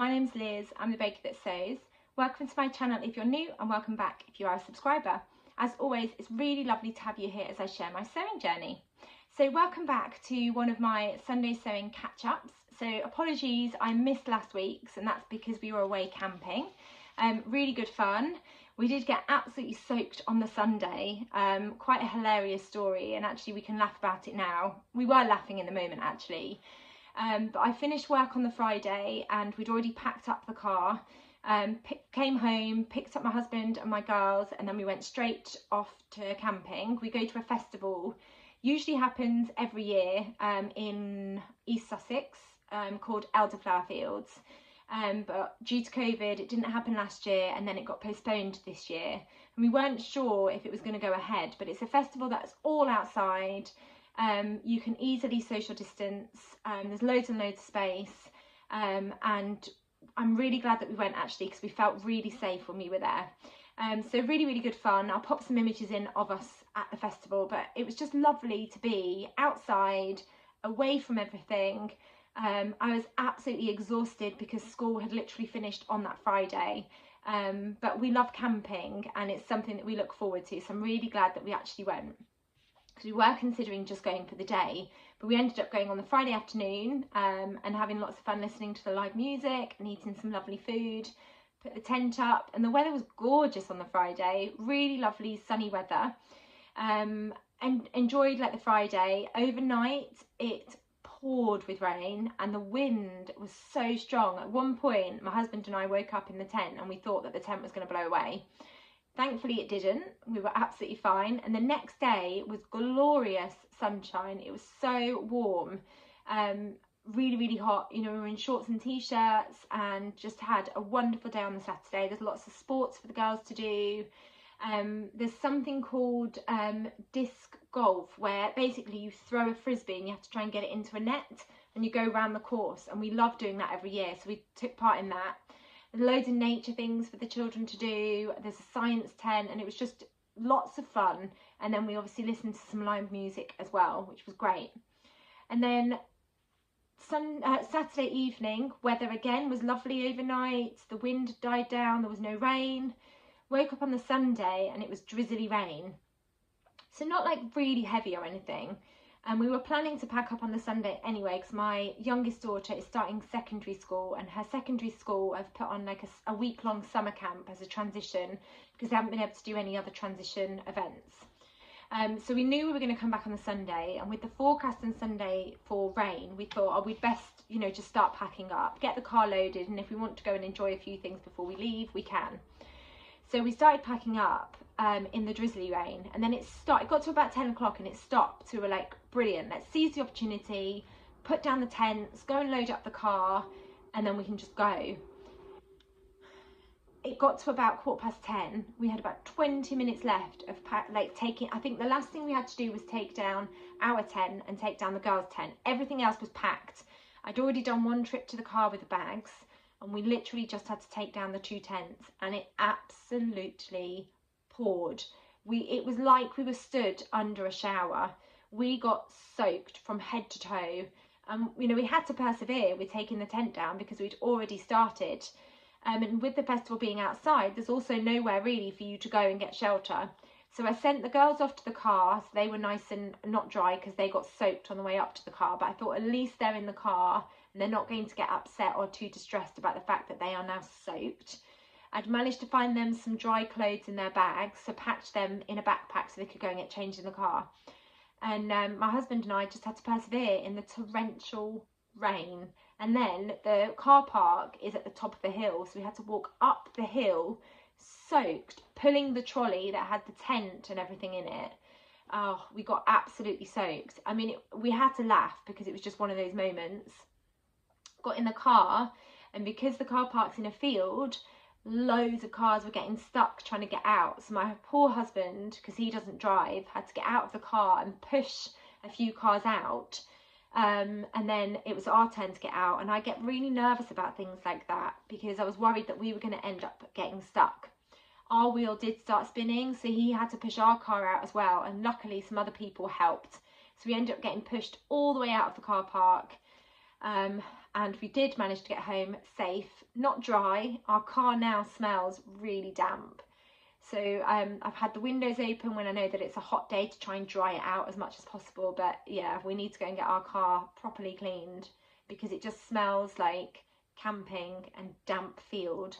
My name's Liz, I'm the baker that sews. Welcome to my channel if you're new and welcome back if you are a subscriber. As always, it's really lovely to have you here as I share my sewing journey. So welcome back to one of my Sunday sewing catch-ups. So apologies, I missed last week's and that's because we were away camping. Really good fun. We did get absolutely soaked on the Sunday, quite a hilarious story, and actually we can laugh about it now. We were laughing in the moment actually. But I finished work on the Friday and we'd already packed up the car, came home, picked up my husband and my girls, and then we went straight off to camping. We go to a festival, usually happens every year in East Sussex, called Elderflower Fields. But due to COVID, it didn't happen last year and then it got postponed this year. And we weren't sure if it was going to go ahead, but it's a festival that's all outside. You can easily social distance, there's loads and loads of space, and I'm really glad that we went actually because we felt really safe when we were there. So really good fun. I'll pop some images in of us at the festival, but it was just lovely to be outside, away from everything. I was absolutely exhausted because school had literally finished on that Friday, but we love camping and it's something that we look forward to, so I'm really glad that we actually went. Because we were considering just going for the day, but we ended up going on the Friday afternoon and having lots of fun listening to the live music and eating some lovely food, put the tent up, and the weather was gorgeous on the Friday, really lovely sunny weather, and enjoyed like the Friday. Overnight it poured with rain and the wind was so strong. At one point my husband and I woke up in the tent and we thought that the tent was going to blow away. Thankfully it didn't, we were absolutely fine, and the next day was glorious sunshine. It was so warm, really hot. You know, we were in shorts and t-shirts and just had a wonderful day on the Saturday. There's lots of sports for the girls to do. There's something called disc golf, where basically you throw a frisbee and you have to try and get it into a net and you go around the course, and we love doing that every year, so we took part in that. There's loads of nature things for the children to do. There's a science tent and it was just lots of fun. And then we obviously listened to some live music as well, which was great. And then Saturday evening, weather again was lovely overnight. The wind died down, there was no rain. Woke up on the Sunday and it was drizzly rain. So not like really heavy or anything. And we were planning to pack up on the Sunday anyway because my youngest daughter is starting secondary school, and her secondary school have put on like a week-long summer camp as a transition because they haven't been able to do any other transition events. So we knew we were going to come back on the Sunday, and with the forecast on Sunday for rain, we thought, oh, we'd best, you know, just start packing up, get the car loaded, and if we want to go and enjoy a few things before we leave, we can. So we started packing up in the drizzly rain, and then it got to about 10 o'clock and it stopped. So we were like, brilliant, let's seize the opportunity, put down the tents, go and load up the car, and then we can just go. It got to about 10:15. We had about 20 minutes left of taking, I think the last thing we had to do was take down our tent and take down the girls' tent. Everything else was packed. I'd already done one trip to the car with the bags, and we literally just had to take down the 2 tents, and it absolutely poured. It was like we were stood under a shower. We got soaked from head to toe. You know, we had to persevere with taking the tent down because we'd already started. And with the festival being outside, there's also nowhere really for you to go and get shelter. So I sent the girls off to the car, so they were nice and not dry because they got soaked on the way up to the car. But I thought at least they're in the car and they're not going to get upset or too distressed about the fact that they are now soaked. I'd managed to find them some dry clothes in their bags, so packed them in a backpack so they could go and get changed in the car. And my husband and I just had to persevere in the torrential rain. And then the car park is at the top of the hill, so we had to walk up the hill soaked, pulling the trolley that had the tent and everything in it. Oh, we got absolutely soaked. I mean, we had to laugh because it was just one of those moments. Got in the car, and because the car park's in a field, loads of cars were getting stuck trying to get out. So my poor husband, because he doesn't drive, had to get out of the car and push a few cars out. And then it was our turn to get out, and I get really nervous about things like that because I was worried that we were going to end up getting stuck. Our wheel did start spinning, so he had to push our car out as well, and luckily some other people helped. So we ended up getting pushed all the way out of the car park. and we did manage to get home safe, not dry. Our car now smells really damp. So I've had the windows open when I know that it's a hot day to try and dry it out as much as possible. But yeah, we need to go and get our car properly cleaned because it just smells like camping and damp field,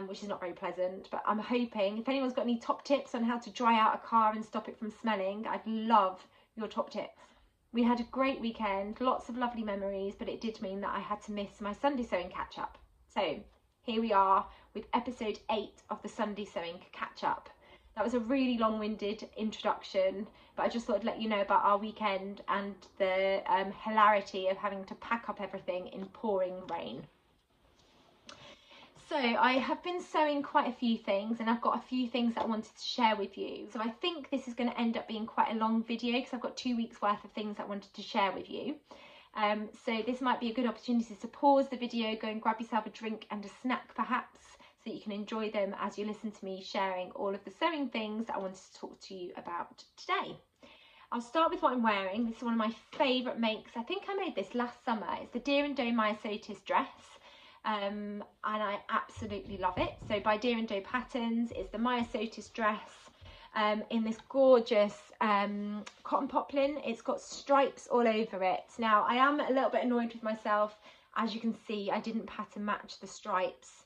which is not very pleasant. But I'm hoping, if anyone's got any top tips on how to dry out a car and stop it from smelling, I'd love your top tips. We had a great weekend, lots of lovely memories, but it did mean that I had to miss my Sunday sewing catch up. So here we are with episode 8 of the Sunday sewing catch up. That was a really long-winded introduction, but I just thought I'd let you know about our weekend and the hilarity of having to pack up everything in pouring rain. So I have been sewing quite a few things, and I've got a few things that I wanted to share with you. So I think this is going to end up being quite a long video because I've got 2 weeks worth of things I wanted to share with you. So this might be a good opportunity to pause the video, go and grab yourself a drink and a snack perhaps, so that you can enjoy them as you listen to me sharing all of the sewing things that I wanted to talk to you about today. I'll start with what I'm wearing. This is one of my favourite makes. I think I made this last summer. It's the Deer and Doe Myosotis dress. And I absolutely love it. So by Deer and Doe Patterns, it's the Myosotis dress in this gorgeous cotton poplin. It's got stripes all over it. Now I am a little bit annoyed with myself. As you can see, I didn't pattern match the stripes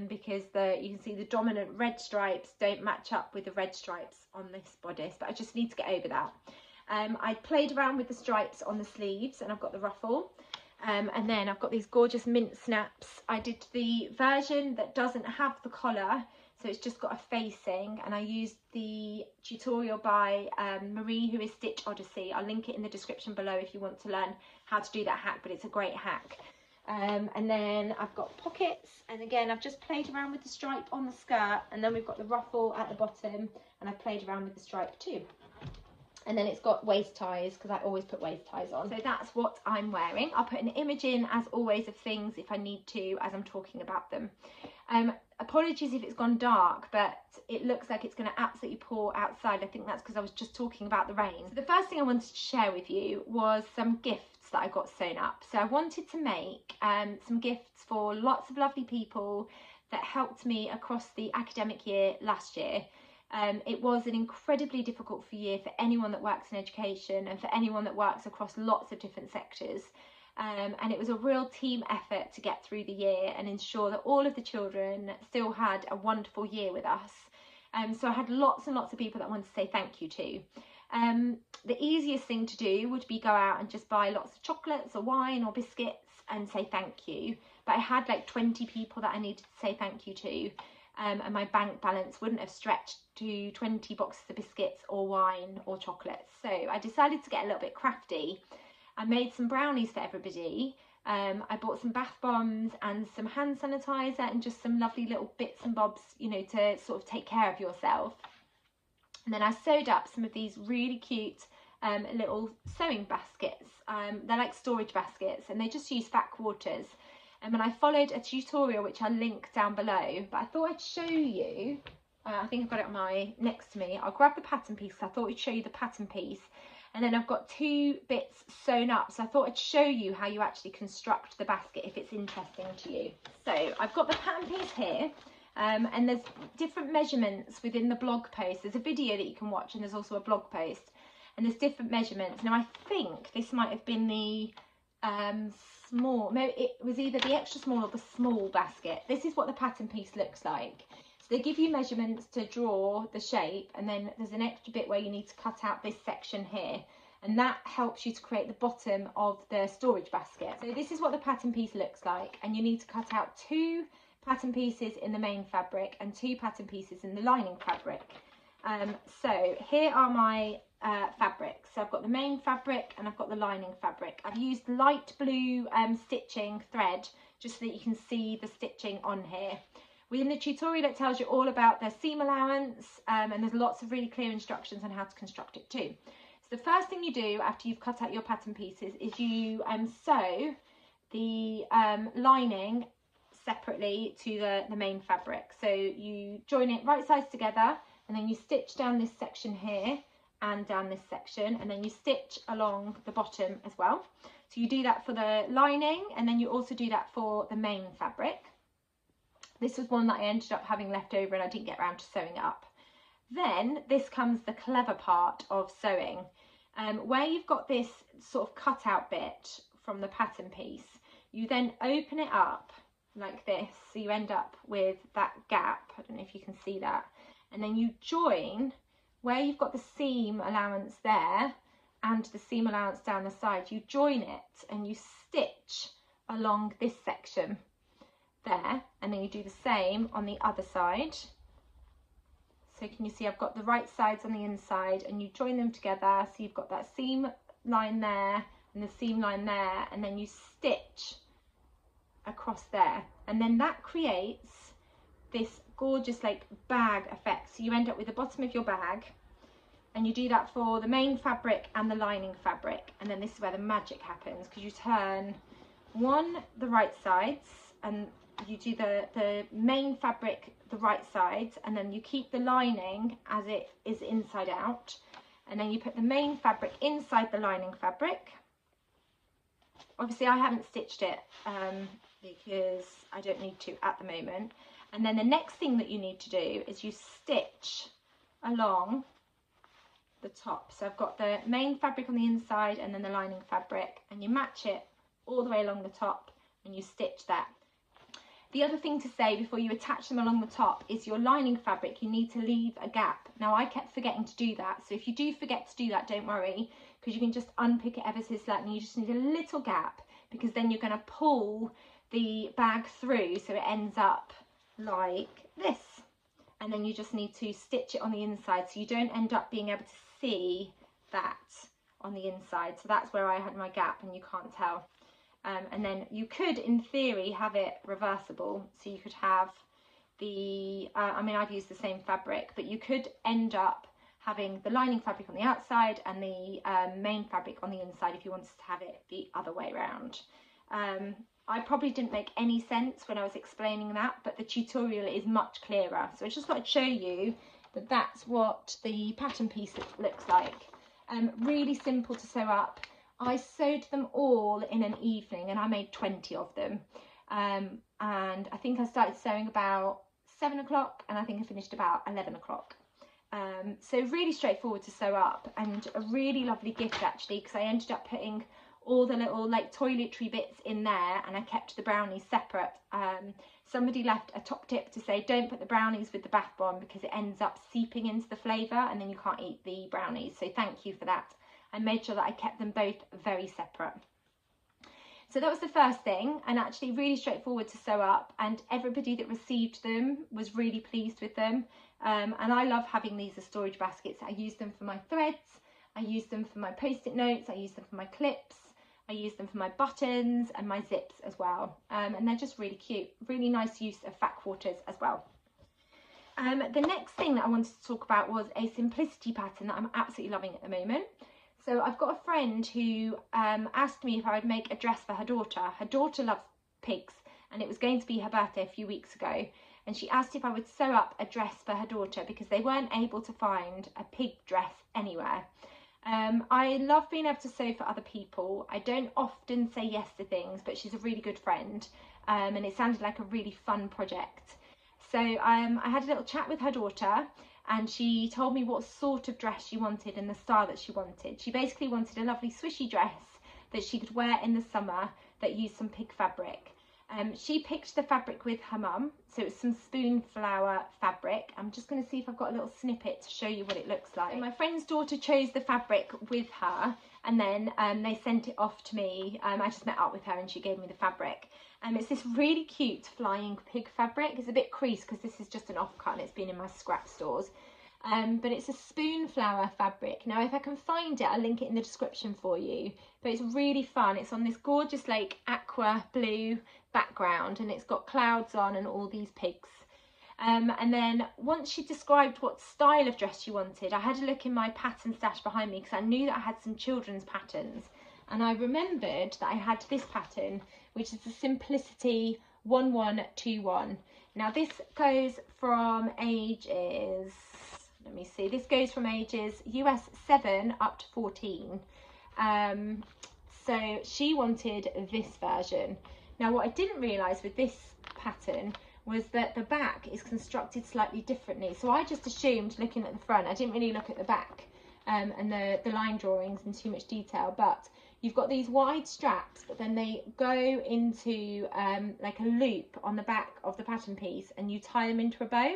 because you can see the dominant red stripes don't match up with the red stripes on this bodice, but I just need to get over that. I played around with the stripes on the sleeves and I've got the ruffle. And then I've got these gorgeous mint snaps. I did the version that doesn't have the collar, so it's just got a facing, and I used the tutorial by Marie, who is Stitch Odyssey. I'll link it in the description below if you want to learn how to do that hack, but it's a great hack. And then I've got pockets, and again I've just played around with the stripe on the skirt, and then we've got the ruffle at the bottom, and I've played around with the stripe too. And then it's got waist ties because I always put waist ties on. So that's what I'm wearing. I'll put an image in as always of things if I need to as I'm talking about them. Apologies if it's gone dark, but it looks like it's going to absolutely pour outside. I think that's because I was just talking about the rain. So the first thing I wanted to share with you was some gifts that I got sewn up. So I wanted to make some gifts for lots of lovely people that helped me across the academic year last year. It was an incredibly difficult year for anyone that works in education and for anyone that works across lots of different sectors. And it was a real team effort to get through the year and ensure that all of the children still had a wonderful year with us. So I had lots and lots of people that I wanted to say thank you to. The easiest thing to do would be go out and just buy lots of chocolates or wine or biscuits and say thank you. But I had like 20 people that I needed to say thank you to. And my bank balance wouldn't have stretched to 20 boxes of biscuits or wine or chocolates. So I decided to get a little bit crafty. I made some brownies for everybody. I bought some bath bombs and some hand sanitizer and just some lovely little bits and bobs, you know, to sort of take care of yourself. And then I sewed up some of these really cute little sewing baskets. They're like storage baskets and they just use fat quarters. And I followed a tutorial which I'll link down below, but I thought I'd show you, I think I've got it next to me. I'll grab the pattern piece, I thought I'd show you the pattern piece. And then I've got 2 bits sewn up, so I thought I'd show you how you actually construct the basket if it's interesting to you. So I've got the pattern piece here, and there's different measurements within the blog post. There's a video that you can watch and there's also a blog post. And there's different measurements. Now I think this might have been the small, maybe it was either the extra small or the small basket. This is what the pattern piece looks like. So they give you measurements to draw the shape, and then there's an extra bit where you need to cut out this section here, and that helps you to create the bottom of the storage basket. So this is what the pattern piece looks like, and you need to cut out 2 pattern pieces in the main fabric and 2 pattern pieces in the lining fabric. So here are my fabrics. So I've got the main fabric and I've got the lining fabric. I've used light blue stitching thread just so that you can see the stitching on here. Within the tutorial it tells you all about the seam allowance, and there's lots of really clear instructions on how to construct it too. So the first thing you do after you've cut out your pattern pieces is you sew the lining separately to the main fabric. So you join it right sides together, and then you stitch down this section here and down this section, and then you stitch along the bottom as well. So you do that for the lining, and then you also do that for the main fabric. This was one that I ended up having left over and I didn't get around to sewing it up. Then this comes the clever part of sewing, where you've got this sort of cutout bit from the pattern piece. You then open it up like this, so you end up with that gap. I don't know if you can see that. And then you join where you've got the seam allowance there and the seam allowance down the side. You join it and you stitch along this section there, and then you do the same on the other side. So can you see I've got the right sides on the inside, and you join them together, so you've got that seam line there and the seam line there, and then you stitch across there, and then that creates this gorgeous like bag effect. So you end up with the bottom of your bag, and you do that for the main fabric and the lining fabric. And then this is where the magic happens, because you turn the right sides, and you do the main fabric the right sides, and then you keep the lining as it is inside out, and then you put the main fabric inside the lining fabric. Obviously I haven't stitched it because I don't need to at the moment. And then the next thing that you need to do is you stitch along the top. So I've got the main fabric on the inside and then the lining fabric, and you match it all the way along the top and you stitch that. The other thing to say before you attach them along the top is your lining fabric, you need to leave a gap. Now I kept forgetting to do that, so if you do forget to do that, don't worry, because you can just unpick it ever so slightly. You just need a little gap, because then you're going to pull the bag through so it ends up like this, and then you just need to stitch it on the inside so you don't end up being able to see that on the inside. So that's where I had my gap and you can't tell. And then you could, in theory, have it reversible. So you could have the, I mean, I've used the same fabric, but you could end up having the lining fabric on the outside and the main fabric on the inside if you wanted to have it the other way around. I probably didn't make any sense when I was explaining that, but the tutorial is much clearer. So I just thought I'd show you that that's what the pattern piece looks like. Really simple to sew up. I sewed them all in an evening and I made 20 of them. And I think I started sewing about 7 o'clock and I think I finished about 11 o'clock. So really straightforward to sew up, and a really lovely gift actually, because I ended up putting all the little like toiletry bits in there and I kept the brownies separate. Somebody left a top tip to say don't put the brownies with the bath bomb because it ends up seeping into the flavour and then you can't eat the brownies. So thank you for that. I made sure that I kept them both very separate. So that was the first thing, and actually really straightforward to sew up, and everybody that received them was really pleased with them. And I love having these as storage baskets. I use them for my threads, I use them for my post-it notes, I use them for my clips, I use them for my buttons and my zips as well. And they're just really cute, really nice use of fat quarters as well. The next thing that I wanted to talk about was a simplicity pattern that I'm absolutely loving at the moment. So I've got a friend who asked me if I would make a dress for her daughter. Her daughter loves pigs, and it was going to be her birthday a few weeks ago. And she asked if I would sew up a dress for her daughter because they weren't able to find a pig dress anywhere. I love being able to sew for other people. I don't often say yes to things, but she's a really good friend, and it sounded like a really fun project. So I had a little chat with her daughter, and she told me what sort of dress she wanted and the style that she wanted. She basically wanted a lovely swishy dress that she could wear in the summer that used some pig fabric. She picked the fabric with her mum, so it's some spoon flower fabric. I'm just going to see if I've got a little snippet to show you what it looks like. So my friend's daughter chose the fabric with her, and then they sent it off to me. I just met up with her and she gave me the fabric. It's this really cute flying pig fabric. It's a bit creased because this is just an offcut and it's been in my scrap stores. But it's a spoon flower fabric. Now if I can find it, I'll link it in the description for you, but it's really fun. It's on this gorgeous like aqua blue background and it's got clouds on and all these pigs. And then once she described what style of dress she wanted, I had a look in my pattern stash behind me because I knew that I had some children's patterns, and I remembered that I had this pattern, which is the Simplicity 1121. Now this goes from ages, let me see, this goes from ages US 7 up to 14. So she wanted this version. Now what I didn't realise with this pattern was that the back is constructed slightly differently. So I just assumed, looking at the front, I didn't really look at the back and the line drawings in too much detail, but you've got these wide straps, but then they go into like a loop on the back of the pattern piece, and you tie them into a bow.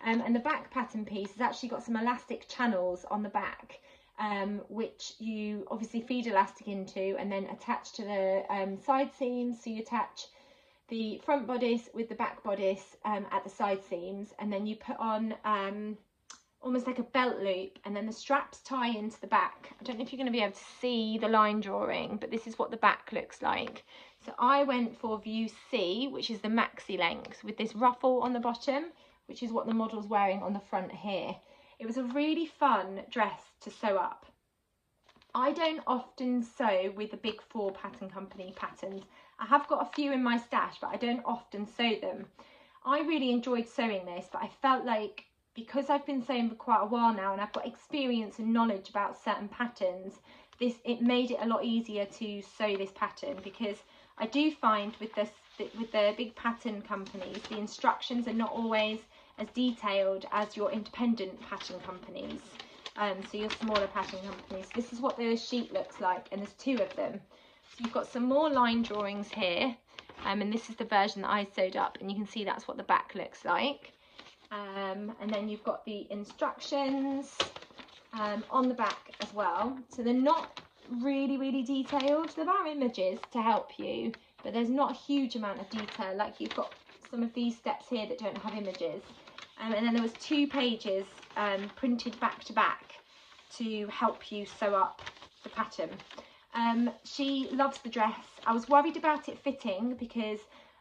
And the back pattern piece has actually got some elastic channels on the back, which you obviously feed elastic into and then attach to the side seams. So you attach the front bodice with the back bodice at the side seams, and then you put on almost like a belt loop, and then the straps tie into the back. I don't know if you're going to be able to see the line drawing, but this is what the back looks like. So I went for view C, which is the maxi length, with this ruffle on the bottom, which is what the model's wearing on the front here. It was a really fun dress to sew up. I don't often sew with the big four pattern company patterns. I have got a few in my stash, but I don't often sew them. I really enjoyed sewing this, but I felt like, because I've been sewing for quite a while now and I've got experience and knowledge about certain patterns, it made it a lot easier to sew this pattern, because I do find with the big pattern companies, the instructions are not always as detailed as your independent pattern companies, so your smaller pattern companies. This is what the sheet looks like, and there's two of them. So you've got some more line drawings here, and this is the version that I sewed up, and you can see that's what the back looks like. And then you've got the instructions on the back as well. So they're not really detailed. There are images to help you, but there's not a huge amount of detail. Like you've got some of these steps here that don't have images. And then there was 2 pages printed back to back to help you sew up the pattern. She loves the dress. I was worried about it fitting, because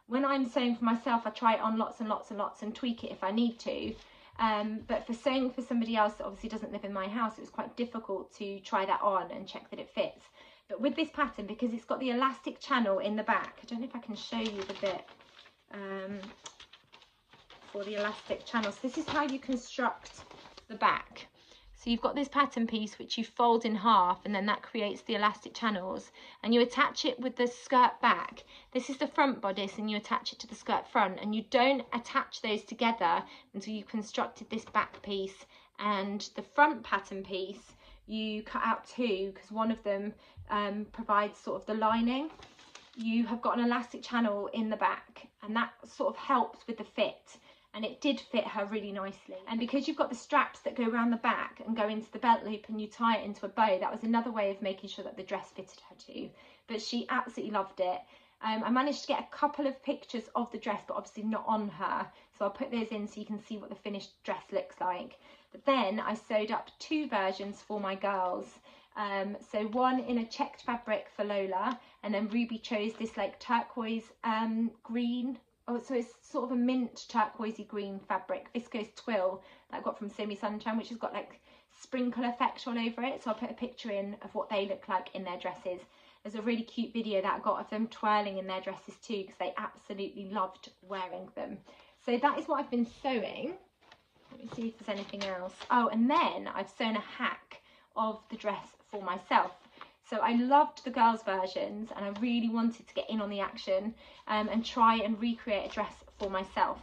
when I'm sewing for myself, I try it on lots and lots and lots and tweak it if I need to. But for sewing for somebody else that obviously doesn't live in my house, it was quite difficult to try that on and check that it fits. But with this pattern, because it's got the elastic channel in the back, I don't know if I can show you the bit for the elastic channel. So this is how you construct the back. So you've got this pattern piece which you fold in half, and then that creates the elastic channels, and you attach it with the skirt back. This is the front bodice, and you attach it to the skirt front, and you don't attach those together until you've constructed this back piece. And the front pattern piece you cut out 2, because one of them provides sort of the lining. You have got an elastic channel in the back, and that sort of helps with the fit. And it did fit her really nicely. And because you've got the straps that go around the back and go into the belt loop, and you tie it into a bow, that was another way of making sure that the dress fitted her too. But she absolutely loved it. I managed to get a couple of pictures of the dress, but obviously not on her. So I'll put those in so you can see what the finished dress looks like. But then I sewed up 2 versions for my girls. So one in a checked fabric for Lola, and then Ruby chose this like turquoise green. Oh, so it's sort of a mint turquoisey green fabric, viscose twill that I got from Semi Sunshine, which has got like sprinkle effect all over it. So I'll put a picture in of what they look like in their dresses. There's a really cute video that I got of them twirling in their dresses too, because they absolutely loved wearing them. So that is what I've been sewing. Let me see if there's anything else. Oh, and then I've sewn a hack of the dress for myself. So I loved the girls' versions, and I really wanted to get in on the action and try and recreate a dress for myself.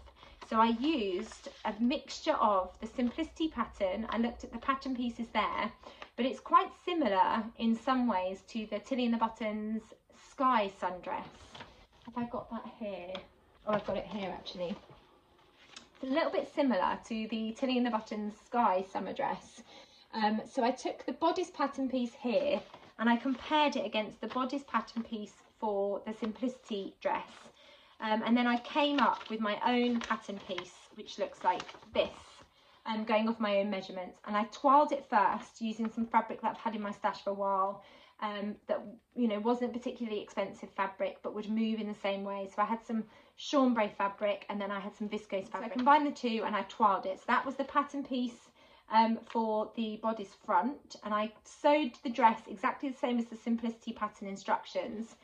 So I used a mixture of the Simplicity pattern. I looked at the pattern pieces there, but it's quite similar in some ways to the Tilly and the Buttons Sky sundress. Have I got that here? Oh, I've got it here actually. It's a little bit similar to the Tilly and the Buttons Sky summer dress. So I took the bodice pattern piece here, and I compared it against the bodice pattern piece for the Simplicity dress. And then I came up with my own pattern piece, which looks like this, going off my own measurements. And I twirled it first using some fabric that I've had in my stash for a while, that, you know, wasn't particularly expensive fabric, but would move in the same way. So I had some chambray fabric, and then I had some viscose fabric. So I combined the two and I twirled it. So that was the pattern piece for the bodice front, and I sewed the dress exactly the same as the Simplicity pattern instructions,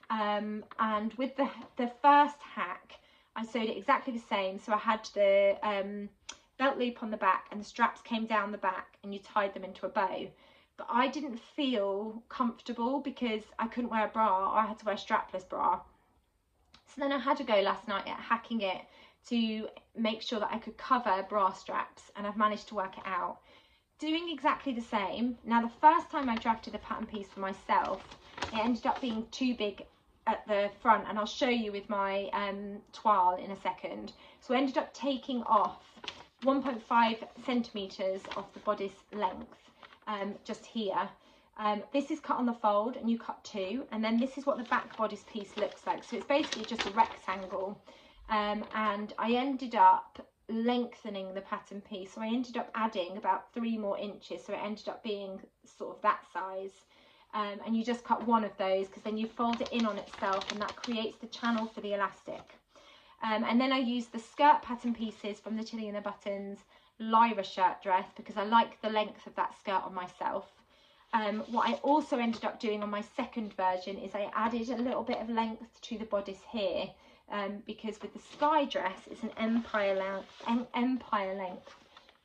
and with the first hack I sewed it exactly the same. So I had the belt loop on the back and the straps came down the back and you tied them into a bow. But I didn't feel comfortable because I couldn't wear a bra, or I had to wear a strapless bra. So then I had to go last night at hacking it to make sure that I could cover bra straps, and I've managed to work it out. Doing exactly the same. Now, the first time I drafted a pattern piece for myself, it ended up being too big at the front, and I'll show you with my toile in a second. So I ended up taking off 1.5 centimetres of the bodice length, just here. This is cut on the fold and you cut 2, and then this is what the back bodice piece looks like. So it's basically just a rectangle, and I ended up lengthening the pattern piece, so I ended up adding about 3 more inches, so it ended up being sort of that size. And you just cut one of those because then you fold it in on itself, and that creates the channel for the elastic. And then I used the skirt pattern pieces from the Chilly and the Buttons Lyra shirt dress because I like the length of that skirt on myself. What I also ended up doing on my second version is I added a little bit of length to the bodice here, because with the Sky dress it's an empire length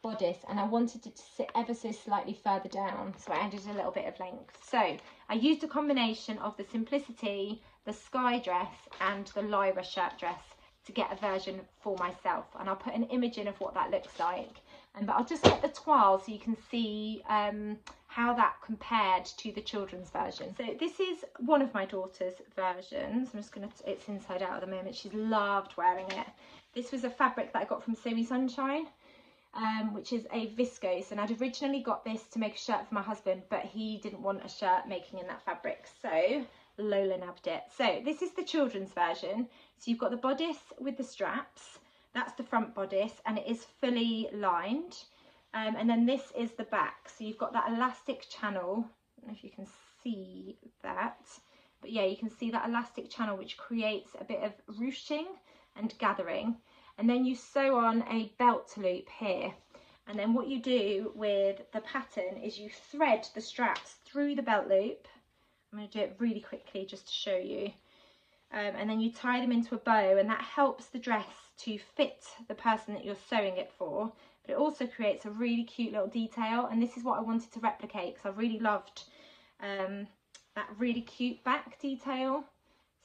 bodice, and I wanted it to sit ever so slightly further down, so I added a little bit of length. So I used a combination of the Simplicity, the Sky dress and the Lyra shirt dress to get a version for myself, and I'll put an image in of what that looks like. But I'll just get the toile so you can see how that compared to the children's version. So this is one of my daughter's versions. I'm just gonna, it's inside out at the moment. She's loved wearing it. This was a fabric that I got from Sew Me Sunshine, which is a viscose, and I'd originally got this to make a shirt for my husband, but he didn't want a shirt making in that fabric, so Lola nabbed it. So this is the children's version. So you've got the bodice with the straps. That's the front bodice, and it is fully lined. And then this is the back. So you've got that elastic channel. I don't know if you can see that, but yeah, you can see that elastic channel which creates a bit of ruching and gathering. And then you sew on a belt loop here. And then what you do with the pattern is you thread the straps through the belt loop. I'm going to do it really quickly just to show you. And then you tie them into a bow, and that helps the dress to fit the person that you're sewing it for, but it also creates a really cute little detail, and this is what I wanted to replicate because I really loved that really cute back detail.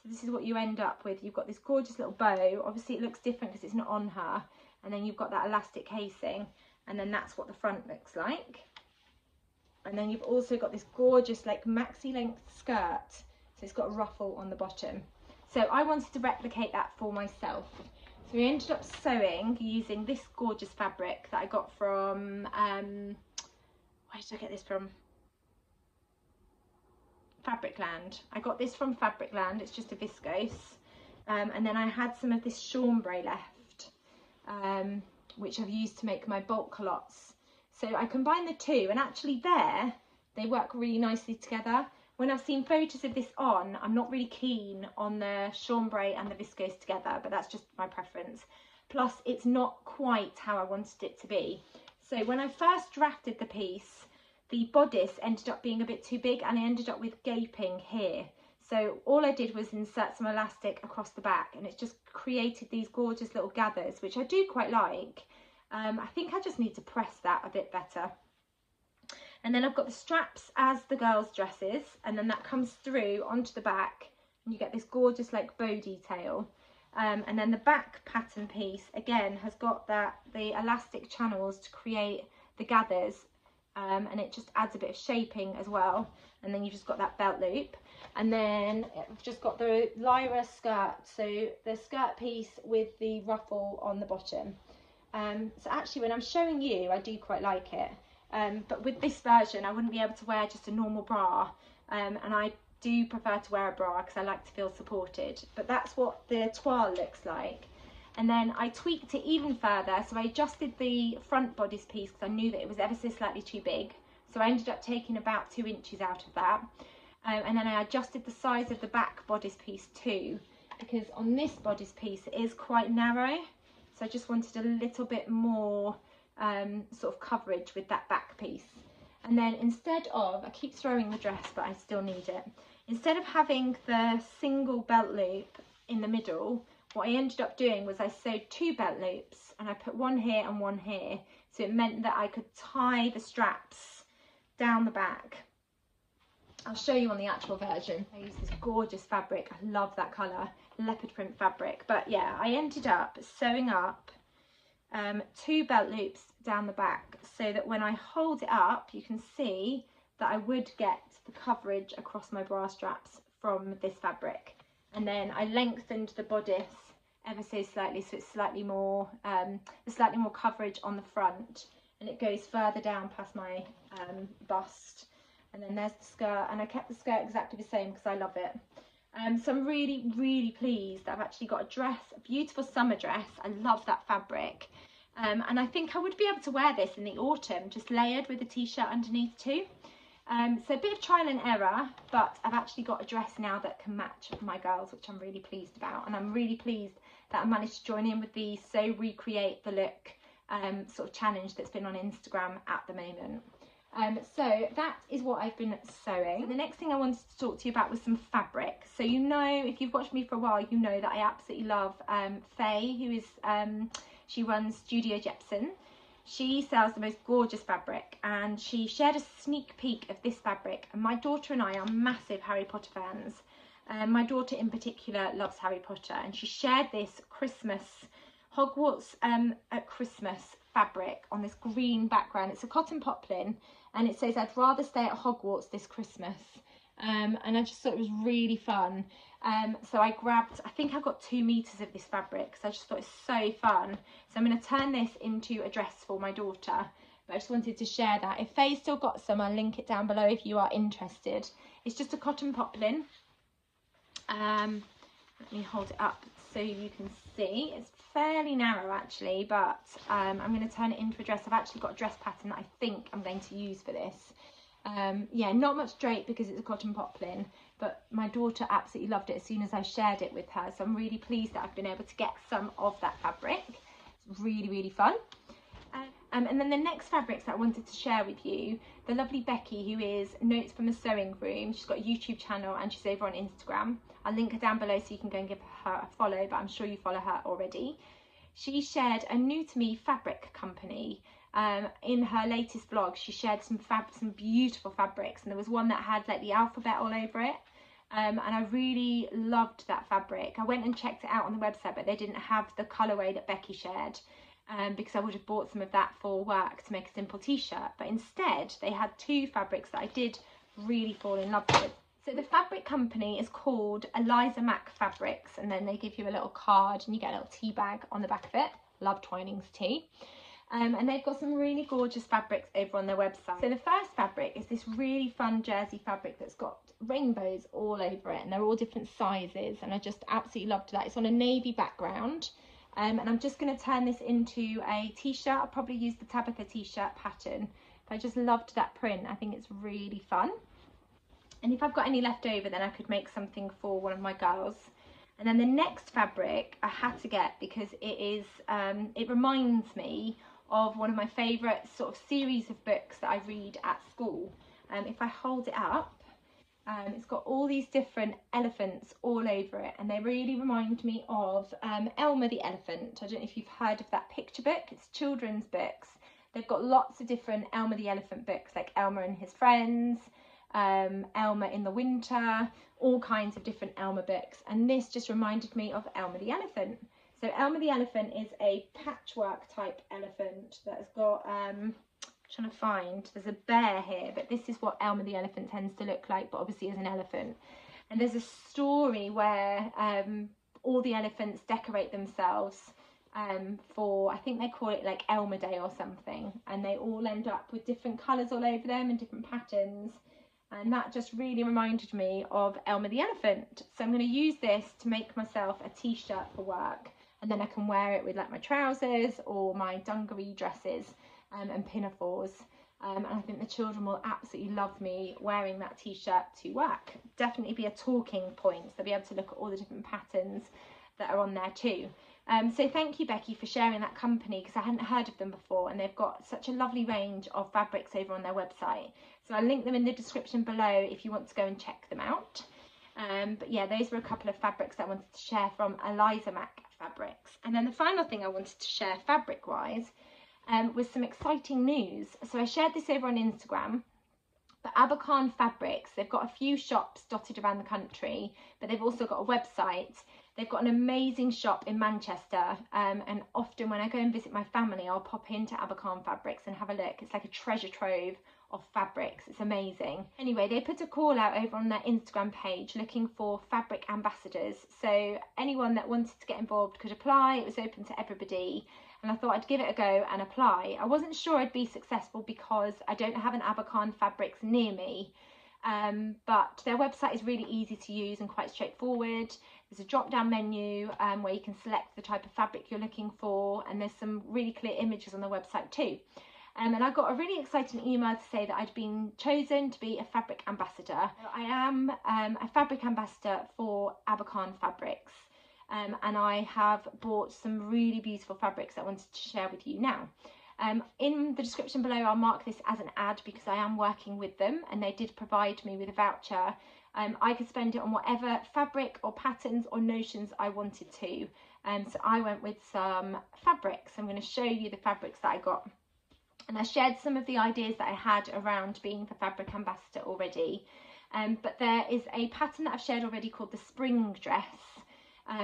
So this is what you end up with. You've got this gorgeous little bow. Obviously it looks different because it's not on her, and then you've got that elastic casing, and then that's what the front looks like. And then you've also got this gorgeous like maxi length skirt, so it's got a ruffle on the bottom. So I wanted to replicate that for myself. So we ended up sewing using this gorgeous fabric that I got from, where did I get this from? Fabricland. I got this from Fabricland, it's just a viscose. And then I had some of this chambray left, which I've used to make my bulk culottes. So I combined the two, and actually there, they work really nicely together. When I've seen photos of this on, I'm not really keen on the chambray and the viscose together, but that's just my preference. Plus, it's not quite how I wanted it to be. So when I first drafted the piece, the bodice ended up being a bit too big, and I ended up with gaping here. So all I did was insert some elastic across the back, and it's just created these gorgeous little gathers, which I do quite like. I think I just need to press that a bit better. And then I've got the straps as the girls' dresses, and then that comes through onto the back, and you get this gorgeous like bow detail. And then the back pattern piece again has got the elastic channels to create the gathers, and it just adds a bit of shaping as well. And then you've just got that belt loop, and then I've just got the Lyra skirt, so the skirt piece with the ruffle on the bottom. So actually when I'm showing you, I do quite like it. But with this version I wouldn't be able to wear just a normal bra, and I do prefer to wear a bra because I like to feel supported, but that's what the toile looks like. And then I tweaked it even further, so I adjusted the front bodice piece because I knew that it was ever so slightly too big, so I ended up taking about 2 inches out of that. And then I adjusted the size of the back bodice piece too, because on this bodice piece it is quite narrow, so I just wanted a little bit more sort of coverage with that back piece. And then instead of, I keep throwing the dress but I still need it, instead of having the single belt loop in the middle, what I ended up doing was I sewed 2 belt loops, and I put one here and one here, so it meant that I could tie the straps down the back. I'll show you on the actual version. I use this gorgeous fabric. I love that colour, leopard print fabric. But yeah, I ended up sewing up 2 belt loops down the back, so that when I hold it up, you can see that I would get the coverage across my bra straps from this fabric. And then I lengthened the bodice ever so slightly, so it's slightly more coverage on the front, and it goes further down past my bust. And then there's the skirt, and I kept the skirt exactly the same because I love it. So I'm really, really pleased that I've actually got a dress, a beautiful summer dress. I love that fabric. And I think I would be able to wear this in the autumn, just layered with a t-shirt underneath too. So a bit of trial and error, but I've actually got a dress now that can match my girls, which I'm really pleased about. And I'm really pleased that I managed to join in with the So Recreate the Look sort of challenge that's been on Instagram at the moment. So that is what I've been sewing. So the next thing I wanted to talk to you about was some fabric. So you know, if you've watched me for a while, you know that I absolutely love Faye, who is, she runs Studio Jepson. She sells the most gorgeous fabric, and she shared a sneak peek of this fabric. And my daughter and I are massive Harry Potter fans. My daughter in particular loves Harry Potter, and she shared this Christmas, Hogwarts at Christmas fabric on this green background. It's a cotton poplin, and it says, "I'd rather stay at Hogwarts this Christmas." And I just thought it was really fun. So I grabbed, I think I got 2 meters of this fabric because I just thought it's so fun. So I'm going to turn this into a dress for my daughter. But I just wanted to share that. If Faye's still got some, I'll link it down below if you are interested. It's just a cotton poplin. Let me hold it up so you can see. It's fairly narrow actually, but I'm going to turn it into a dress. I've actually got a dress pattern that I think I'm going to use for this. Yeah, not much drape because it's a cotton poplin, but my daughter absolutely loved it as soon as I shared it with her. So I'm really pleased that I've been able to get some of that fabric. It's really, really fun. And then the next fabrics that I wanted to share with you, the lovely Becky, who is Notes from a Sewing Room. She's got a YouTube channel and she's over on Instagram. I'll link her down below so you can go and give her a follow, but I'm sure you follow her already. She shared a new to me fabric company. In her latest vlog, she shared some beautiful fabrics, and there was one that had like the alphabet all over it. And I really loved that fabric. I went and checked it out on the website, but they didn't have the colourway that Becky shared. Because I would have bought some of that for work to make a simple t-shirt, but instead they had 2 fabrics that I did really fall in love with. So the fabric company is called Eliza Mac Fabrics, and then they give you a little card and you get a little tea bag on the back of it. Love Twinings tea. And they've got some really gorgeous fabrics over on their website. So the first fabric is this really fun jersey fabric that's got rainbows all over it, and they're all different sizes, and I just absolutely loved that. It's on a navy background. And I'm just going to turn this into a t-shirt. I'll probably use the Tabitha t-shirt pattern, but I just loved that print. I think it's really fun. And if I've got any left over, then I could make something for one of my girls. And then the next fabric I had to get because it is, it reminds me of one of my favourite sort of series of books that I read at school. If I hold it up, it's got all these different elephants all over it, and they really remind me of Elmer the Elephant. I don't know if you've heard of that picture book. It's children's books. They've got lots of different Elmer the Elephant books, like Elmer and His Friends, Elmer in the Winter, all kinds of different Elmer books, and this just reminded me of Elmer the Elephant. So Elmer the Elephant is a patchwork type elephant that has got trying to find, there's a bear here, but this is what Elmer the Elephant tends to look like, but obviously as an elephant. And there's a story where all the elephants decorate themselves for, I think they call it like Elmer Day or something, and they all end up with different colours all over them and different patterns, and that just really reminded me of Elmer the Elephant. So I'm going to use this to make myself a t-shirt for work, and then I can wear it with like my trousers or my dungaree dresses and pinafores, and I think the children will absolutely love me wearing that t-shirt to work. Definitely be a talking point, so they'll be able to look at all the different patterns that are on there too. So thank you, Becky, for sharing that company, because I hadn't heard of them before, and they've got such a lovely range of fabrics over on their website. So I'll link them in the description below if you want to go and check them out. But yeah, those were a couple of fabrics that I wanted to share from Eliza Mac fabrics. And then the final thing I wanted to share fabric wise was some exciting news. So I shared this over on Instagram, but Abercon Fabrics, they've got a few shops dotted around the country, but they've also got a website. They've got an amazing shop in Manchester, and often when I go and visit my family, I'll pop into Abercon Fabrics and have a look. It's like a treasure trove of fabrics. It's amazing. Anyway, they put a call out over on their Instagram page looking for fabric ambassadors. So anyone that wanted to get involved could apply. It was open to everybody. And I thought I'd give it a go and apply. I wasn't sure I'd be successful because I don't have an Abercon Fabrics near me, but their website is really easy to use and quite straightforward. There's a drop down menu where you can select the type of fabric you're looking for, and there's some really clear images on the website too. And I got a really exciting email to say that I'd been chosen to be a fabric ambassador. I am a fabric ambassador for Abercon Fabrics. And I have bought some really beautiful fabrics that I wanted to share with you now. In the description below, I'll mark this as an ad because I am working with them and they did provide me with a voucher. I could spend it on whatever fabric or patterns or notions I wanted to. So I went with some fabrics. I'm going to show you the fabrics that I got. And I shared some of the ideas that I had around being the fabric ambassador already. But there is a pattern that I've shared already called the spring dress.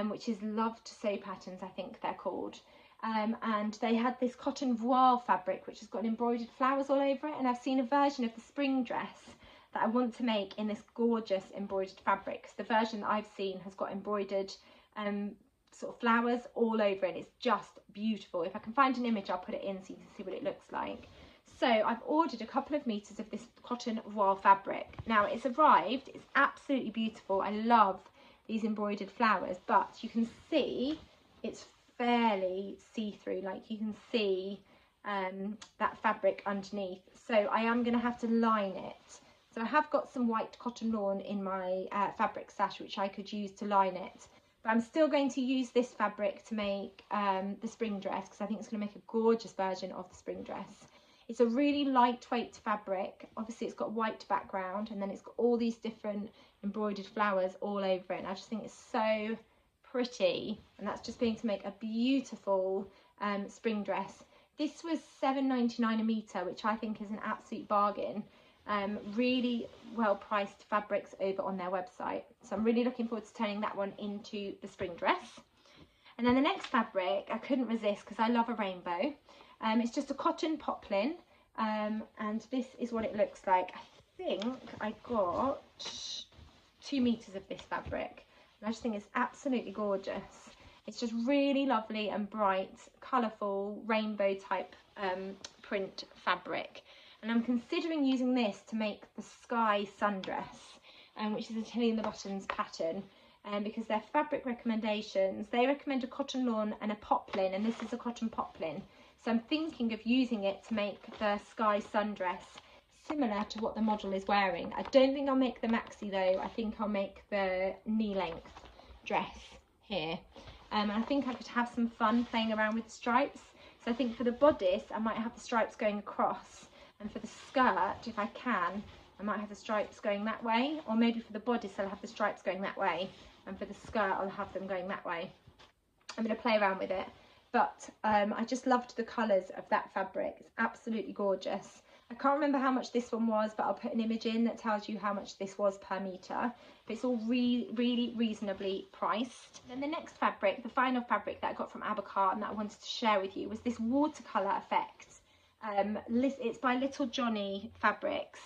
Which is Love to Sew Patterns, I think they're called. And they had this cotton voile fabric which has got embroidered flowers all over it, and I've seen a version of the spring dress that I want to make in this gorgeous embroidered fabric. The version that I've seen has got embroidered sort of flowers all over it. It's just beautiful. If I can find an image, I'll put it in so you can see what it looks like. So I've ordered a couple of meters of this cotton voile fabric. Now it's arrived, it's absolutely beautiful. I love these embroidered flowers, but you can see it's fairly see-through, like you can see that fabric underneath. So I am going to have to line it. So I have got some white cotton lawn in my fabric stash which I could use to line it, but I'm still going to use this fabric to make the spring dress because I think it's going to make a gorgeous version of the spring dress. It's a really lightweight fabric. Obviously it's got white background and then it's got all these different embroidered flowers all over it, and I just think it's so pretty, and that's just going to make a beautiful spring dress. This was $7.99 a metre, which I think is an absolute bargain. Really well priced fabrics over on their website, so I'm really looking forward to turning that one into the spring dress. And then the next fabric I couldn't resist because I love a rainbow. It's just a cotton poplin, and this is what it looks like. I think I got 2 meters of this fabric, and I just think it's absolutely gorgeous. It's just really lovely and bright, colourful, rainbow type print fabric, and I'm considering using this to make the sky sundress, which is a Tilly in the Buttons pattern, because their fabric recommendations, they recommend a cotton lawn and a poplin, and this is a cotton poplin. So I'm thinking of using it to make the sky sundress similar to what the model is wearing. I don't think I'll make the maxi though. I think I'll make the knee length dress here. And I think I could have some fun playing around with stripes. So I think for the bodice, I might have the stripes going across. And for the skirt, if I can, I might have the stripes going that way. Or maybe for the bodice, I'll have the stripes going that way. And for the skirt, I'll have them going that way. I'm going to play around with it. But I just loved the colours of that fabric. It's absolutely gorgeous. I can't remember how much this one was, but I'll put an image in that tells you how much this was per metre. But it's all really reasonably priced. Then the next fabric, the final fabric that I got from Abercon that I wanted to share with you was this watercolour effect. It's by Little Johnny Fabrics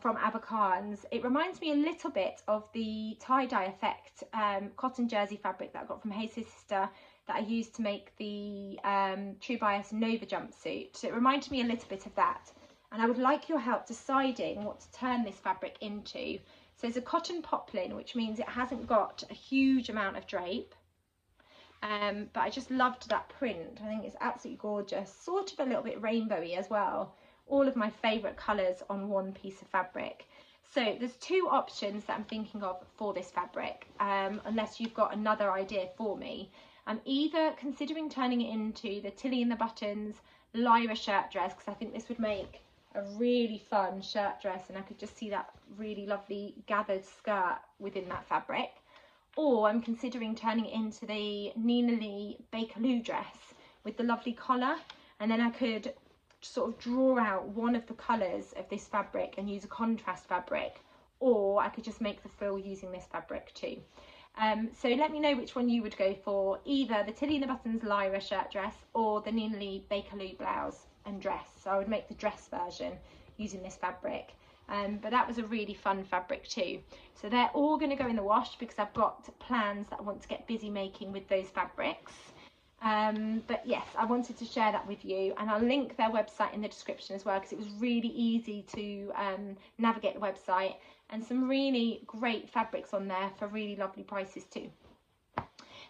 from Abercon's. It reminds me a little bit of the tie-dye effect cotton jersey fabric that I got from Hey Sister that I used to make the True Bias Nova jumpsuit. So it reminded me a little bit of that. And I would like your help deciding what to turn this fabric into. So it's a cotton poplin, which means it hasn't got a huge amount of drape. But I just loved that print. I think it's absolutely gorgeous. Sort of a little bit rainbowy as well. All of my favourite colours on one piece of fabric. So there's 2 options that I'm thinking of for this fabric, unless you've got another idea for me. I'm either considering turning it into the Tilly in the Buttons Lyra shirt dress, because I think this would make a really fun shirt dress, and I could just see that really lovely gathered skirt within that fabric. or I'm considering turning it into the Nina Lee Bakerloo dress with the lovely collar, and then I could sort of draw out one of the colours of this fabric and use a contrast fabric, or I could just make the frill using this fabric too. So let me know which one you would go for, either the Tilly and the Buttons Lyra shirt dress or the Nina Lee Bakerloo blouse and dress. So I would make the dress version using this fabric. But that was a really fun fabric too. So they're all going to go in the wash because I've got plans that I want to get busy making with those fabrics. But yes, I wanted to share that with you, and I'll link their website in the description as well, because it was really easy to navigate the website, and some really great fabrics on there for really lovely prices too.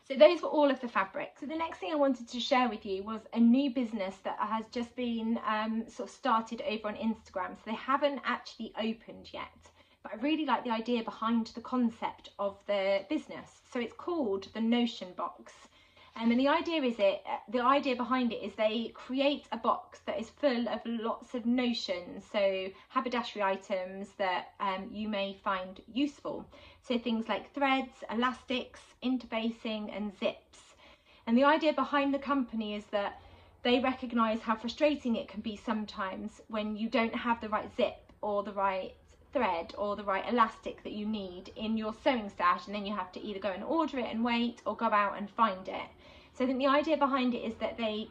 So those were all of the fabrics. So the next thing I wanted to share with you was a new business that has just been sort of started over on Instagram. So they haven't actually opened yet, but I really like the idea behind the concept of the business. So it's called the Notion Box. And the idea behind it is they create a box that is full of lots of notions, so haberdashery items that you may find useful. So things like threads, elastics, interfacing and zips. And the idea behind the company is that they recognise how frustrating it can be sometimes when you don't have the right zip or the right thread or the right elastic that you need in your sewing stash, and then you have to either go and order it and wait or go out and find it. So I think the idea behind it is that they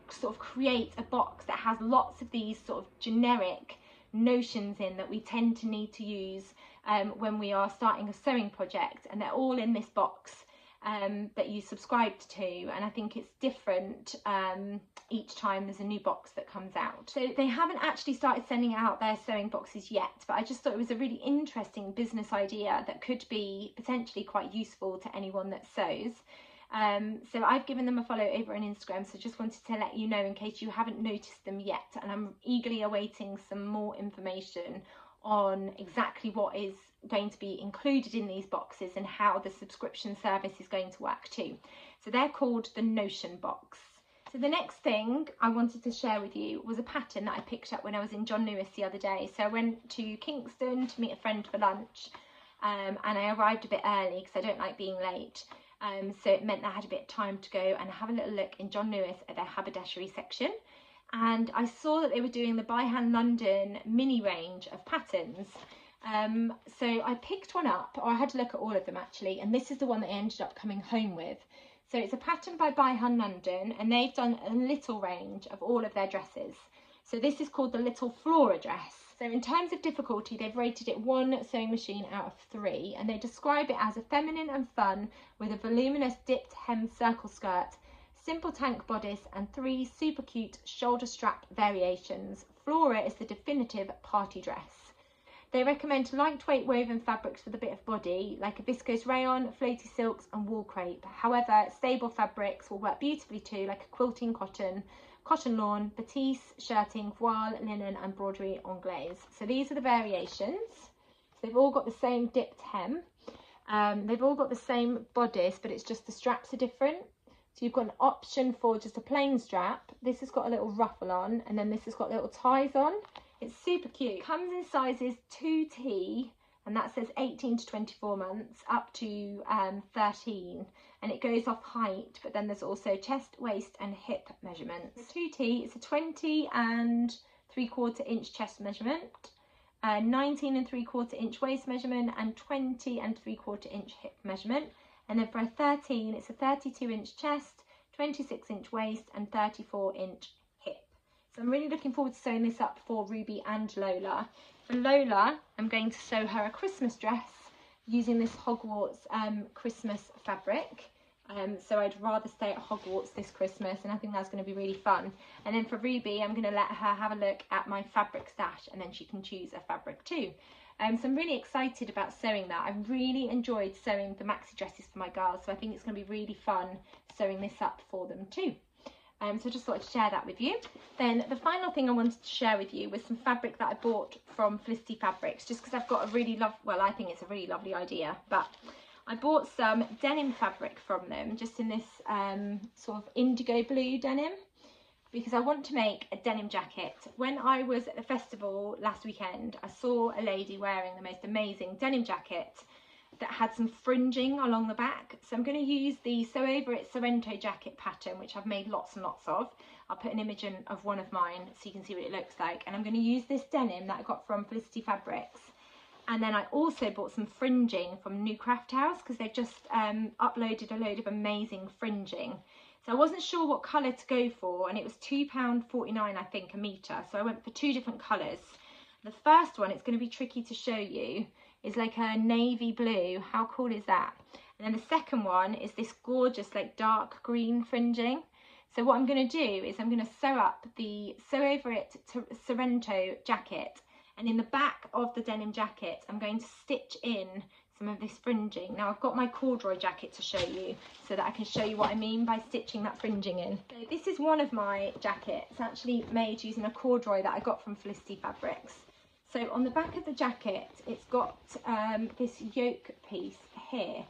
sort of create a box that has lots of these sort of generic notions in that we tend to need to use when we are starting a sewing project, and they're all in this box that you subscribed to, and I think it's different each time there's a new box that comes out. So they haven't actually started sending out their sewing boxes yet, but I just thought it was a really interesting business idea that could be potentially quite useful to anyone that sews. So I've given them a follow over on Instagram, so just wanted to let you know in case you haven't noticed them yet, and I'm eagerly awaiting some more information on exactly what is going to be included in these boxes and how the subscription service is going to work too. So they're called the Notion Box. So the next thing I wanted to share with you was a pattern that I picked up when I was in John Lewis the other day. So I went to Kingston to meet a friend for lunch, and I arrived a bit early because I don't like being late. So it meant that I had a bit of time to go and have a little look in John Lewis at their haberdashery section. And I saw that they were doing the By Hand London mini range of patterns. So I picked one up, or I had to look at all of them actually, and this is the one that I ended up coming home with. So it's a pattern by Hand London, and they've done a little range of all of their dresses. So this is called the Little Flora dress. So in terms of difficulty, they've rated it 1 sewing machine out of 3, and they describe it as a feminine and fun with a voluminous dipped hem circle skirt, simple tank bodice and 3 super cute shoulder strap variations. Flora is the definitive party dress. They recommend lightweight woven fabrics with a bit of body, like a viscose rayon, floaty silks and wool crepe. However, stable fabrics will work beautifully too, like a quilting cotton, cotton lawn, batiste, shirting, voile, linen and broderie anglaise. So these are the variations. So they've all got the same dipped hem. They've all got the same bodice, but it's just the straps are different. So you've got an option for just a plain strap. This has got a little ruffle on, and then this has got little ties on. It's super cute. It comes in sizes 2T, and that says 18 to 24 months, up to 13, and it goes off height, but then there's also chest, waist and hip measurements. The 2T is a 20 and 3/4 inch chest measurement, 19 and 3/4 inch waist measurement, and 20 and 3/4 inch hip measurement. And then for a 13, it's a 32 inch chest, 26 inch waist and 34 inch hip. So I'm really looking forward to sewing this up for Ruby and Lola. For Lola, I'm going to sew her a Christmas dress using this Hogwarts Christmas fabric. So I'd rather stay at Hogwarts this Christmas, and I think that's going to be really fun. And then for Ruby, I'm going to let her have a look at my fabric stash, and then she can choose a fabric too. So I'm really excited about sewing that. I really enjoyed sewing the maxi dresses for my girls, so I think it's going to be really fun sewing this up for them too. So I just thought I'd share that with you. Then the final thing I wanted to share with you was some fabric that I bought from Felicity Fabrics, just because I've got a really I think it's a really lovely idea, but I bought some denim fabric from them, just in this sort of indigo blue denim, because I want to make a denim jacket. When I was at the festival last weekend, I saw a lady wearing the most amazing denim jacket that had some fringing along the back. So I'm going to use the Sew Over It Sorrento jacket pattern, which I've made lots and lots of. I'll put an image in of one of mine so you can see what it looks like. And I'm going to use this denim that I got from Felicity Fabrics. And then I also bought some fringing from New Craft House because they've just uploaded a load of amazing fringing. So I wasn't sure what colour to go for, and it was £2.49 I think a metre. So I went for 2 different colours. The first one, it's going to be tricky to show you, is like a navy blue. How cool is that? And then the second one is this gorgeous like dark green fringing. So what I'm going to do is I'm going to sew up the Sew Over It Sorrento jacket, and in the back of the denim jacket I'm going to stitch in some of this fringing. Now I've got my corduroy jacket to show you so that I can show you what I mean by stitching that fringing in. So this is one of my jackets, actually made using a corduroy that I got from Felicity Fabrics. So on the back of the jacket it's got this yoke piece here,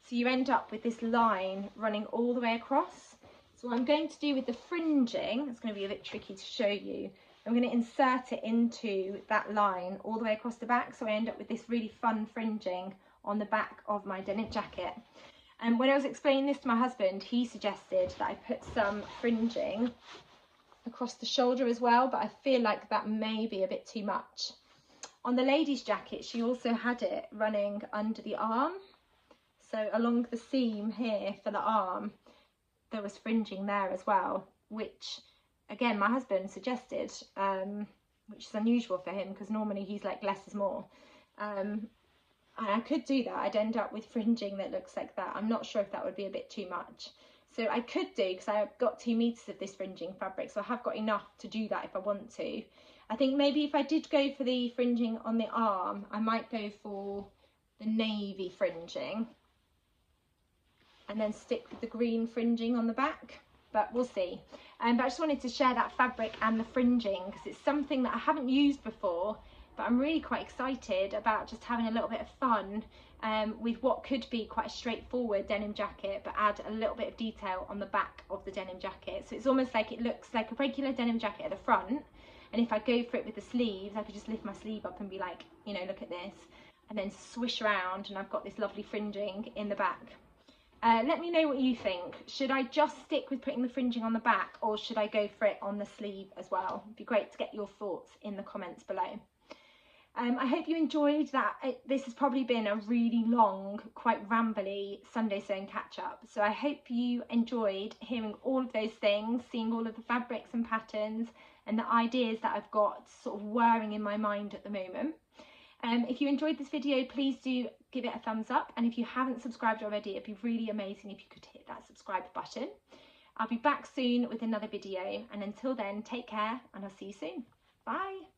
so you end up with this line running all the way across. So what I'm going to do with the fringing, it's going to be a bit tricky to show you, I'm going to insert it into that line all the way across the back, so I end up with this really fun fringing on the back of my denim jacket. And when I was explaining this to my husband, he suggested that I put some fringing across the shoulder as well, but I feel like that may be a bit too much. On the lady's jacket, she also had it running under the arm, so along the seam here for the arm there was fringing there as well, which again my husband suggested, which is unusual for him because normally he's like less is more. And I could do that. I'd end up with fringing that looks like that. I'm not sure if that would be a bit too much. So I could do, because I've got 2 meters of this fringing fabric, so I have got enough to do that if I want to. I think maybe if I did go for the fringing on the arm, I might go for the navy fringing and then stick with the green fringing on the back, but we'll see. But I just wanted to share that fabric and the fringing because it's something that I haven't used before, but I'm really quite excited about just having a little bit of fun with what could be quite a straightforward denim jacket, but add a little bit of detail on the back of the denim jacket. So it's almost like it looks like a regular denim jacket at the front, and if I go for it with the sleeves, I could just lift my sleeve up and be like, you know, look at this, and then swish around and I've got this lovely fringing in the back. Let me know what you think. Should I just stick with putting the fringing on the back, or should I go for it on the sleeve as well? It'd be great to get your thoughts in the comments below. I hope you enjoyed that. This has probably been a really long, quite rambly Sunday sewing catch up. So I hope you enjoyed hearing all of those things, seeing all of the fabrics and patterns and the ideas that I've got sort of whirring in my mind at the moment. If you enjoyed this video, please do give it a thumbs up. And if you haven't subscribed already, it'd be really amazing if you could hit that subscribe button. I'll be back soon with another video. And until then, take care and I'll see you soon. Bye.